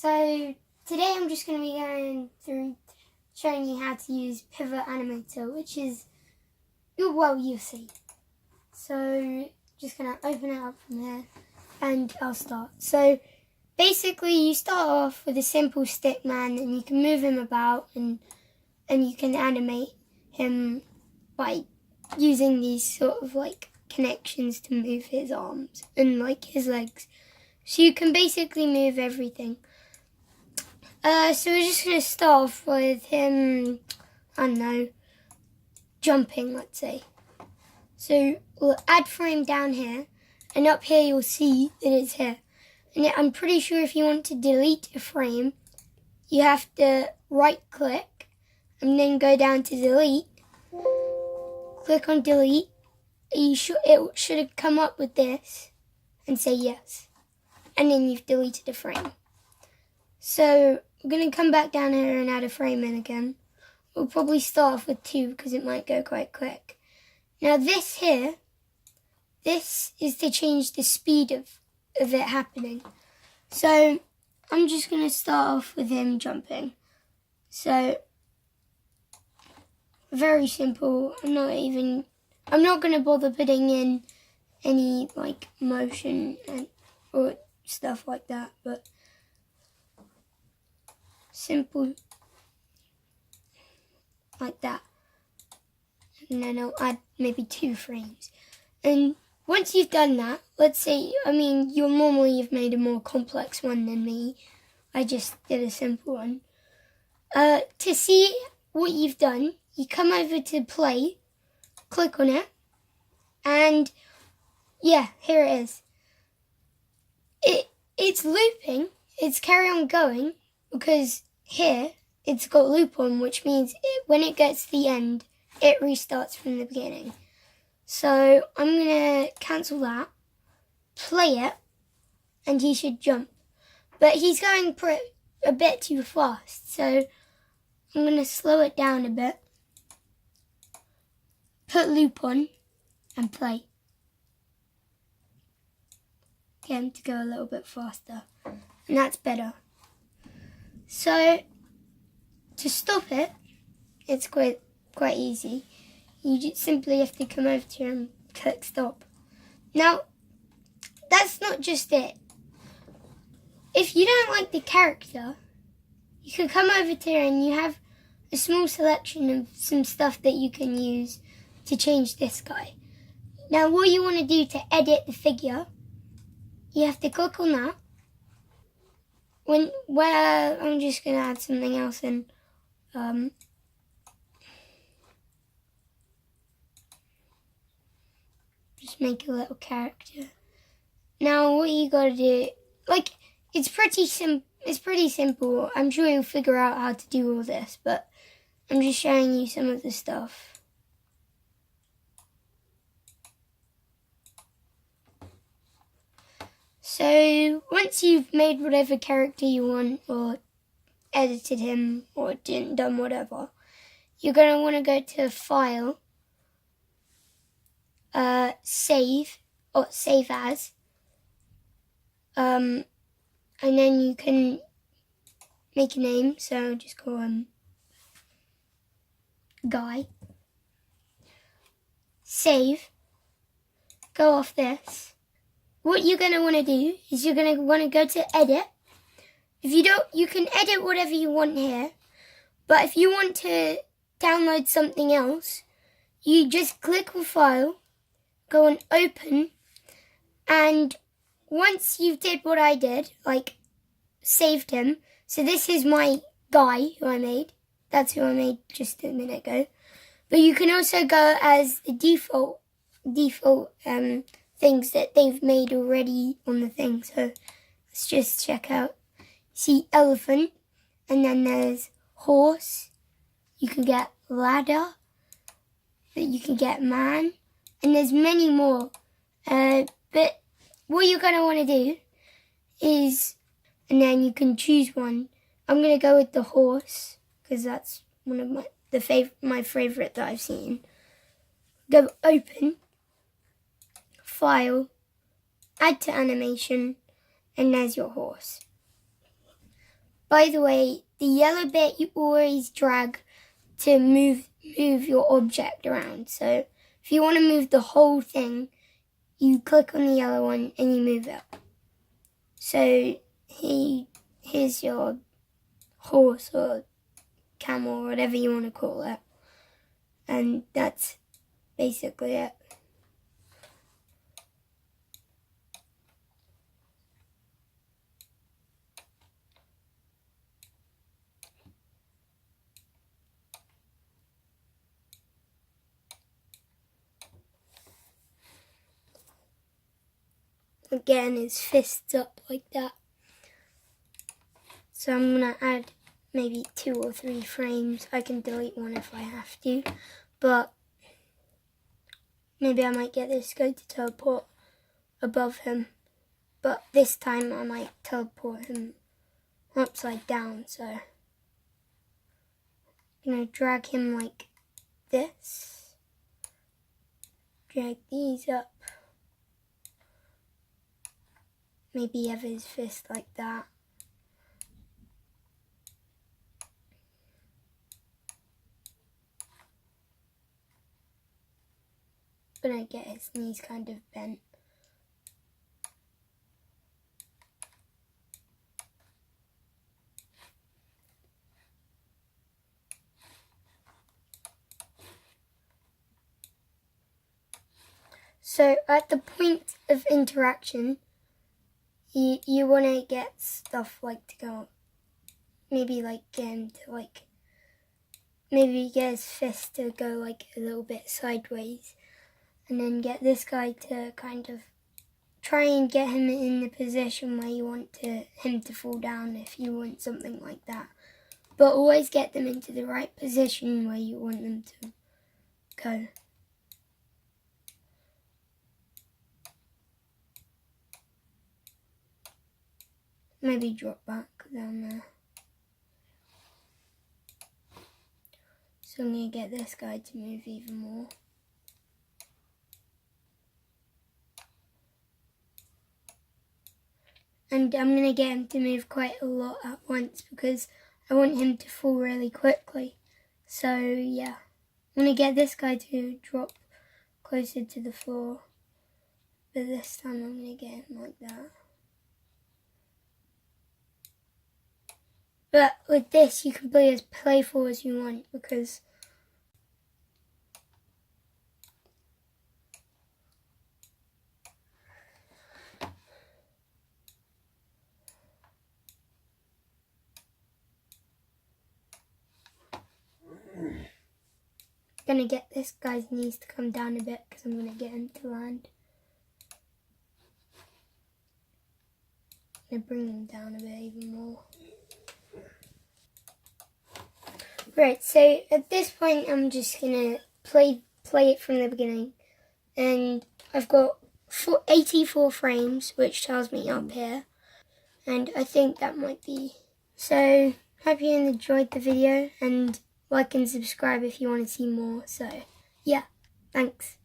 So today I'm just going to be going through showing you how to use Pivot Animator, which is, well, you'll see. So just going to open it up from here and I'll start. So basically you start off with a simple stick man and you can move him about and you can animate him by using these sort of like connections to move his arms and like his legs. So you can basically move everything. So we're just going to start off with him, I don't know, jumping, let's say. So we'll add frame down here, and up here you'll see that it's here. And I'm pretty sure if you want to delete a frame, you have to right click and then go down to delete. Click on delete. It should have come up with this and say yes. And then you've deleted a frame. So we're going to come back down here and add a frame in again. We'll probably start off with 2 because it might go quite quick. Now this here, this is to change the speed of it happening. So I'm just going to start off with him jumping. So very simple. I'm not going to bother putting in any like motion or stuff like that, but simple like that. And then I'll add maybe 2 frames. And once you've done that, let's say, you've made a more complex one than me. I just did a simple one. To see what you've done, you come over to play, click on it, and yeah, here it is. It's looping, it's carry on going, because here it's got loop on, which means when it gets to the end, it restarts from the beginning. So I'm going to cancel that, play it, and he should jump. But he's going a bit too fast, so I'm going to slow it down a bit, put loop on, and play. Get him to go a little bit faster, and that's better. So to stop it, it's quite easy. You just simply have to come over to him and click stop. Now, that's not just it. If you don't like the character, you can come over to here and you have a small selection of some stuff that you can use to change this guy. Now, what you want to do to edit the figure, you have to click on that. Where I'm just going to add something else in. Just make a little character. Now what you got to do, it's pretty simple. I'm sure you'll figure out how to do all this, but I'm just showing you some of the stuff. So once you've made whatever character you want, or edited him, or done whatever, you're going to want to go to File, Save, or Save As, and then you can make a name, so I'll just call him Guy. Save, go off this. What you're going to want to do is you're going to want to go to Edit. If you don't, you can edit whatever you want here, but if you want to download something else, you just click on File, go on Open, and once you've did what I did, like saved him, so this is my guy who I made. That's who I made just a minute ago. But you can also go as the default things that they've made already on the thing. So let's just check out. See elephant, and then there's horse. You can get ladder, you can get man, and there's many more. But what you're going to want to do is, and then you can choose one. I'm going to go with the horse because that's one of my favorite that I've seen. Go Open, File, Add to Animation, and there's your horse. by the way, the yellow bit you always drag to move your object around. So if you want to move the whole thing, you click on the yellow one and you move it. So here's your horse or camel, whatever you want to call it. And that's basically it. Again, his fists up like that. So I'm going to add maybe 2 or 3 frames. I can delete one if I have to, but maybe I might get this guy to teleport above him. But this time I might teleport him upside down, so I'm going to drag him like this. Drag these up. Maybe have his fist like that. Gonna get his knees kind of bent. So at the point of interaction, you want to get stuff like to go, maybe like get him to like, maybe get his fist to go like a little bit sideways, and then get this guy to kind of try and get him in the position where you want him to fall down if you want something like that. But always get them into the right position where you want them to go. Maybe drop back down there. So I'm going to get this guy to move even more. And I'm going to get him to move quite a lot at once because I want him to fall really quickly. So yeah, I'm going to get this guy to drop closer to the floor. But this time I'm going to get him like that. But with this, you can be as playful as you want because I'm going to get this guy's knees to come down a bit because I'm going to get him to land. I'm going to bring him down a bit even more. Right, so at this point I'm just going to play it from the beginning. And I've got 84 frames, which tells me up here. And I think that might be. So, hope you enjoyed the video and like and subscribe if you want to see more. So, yeah, thanks.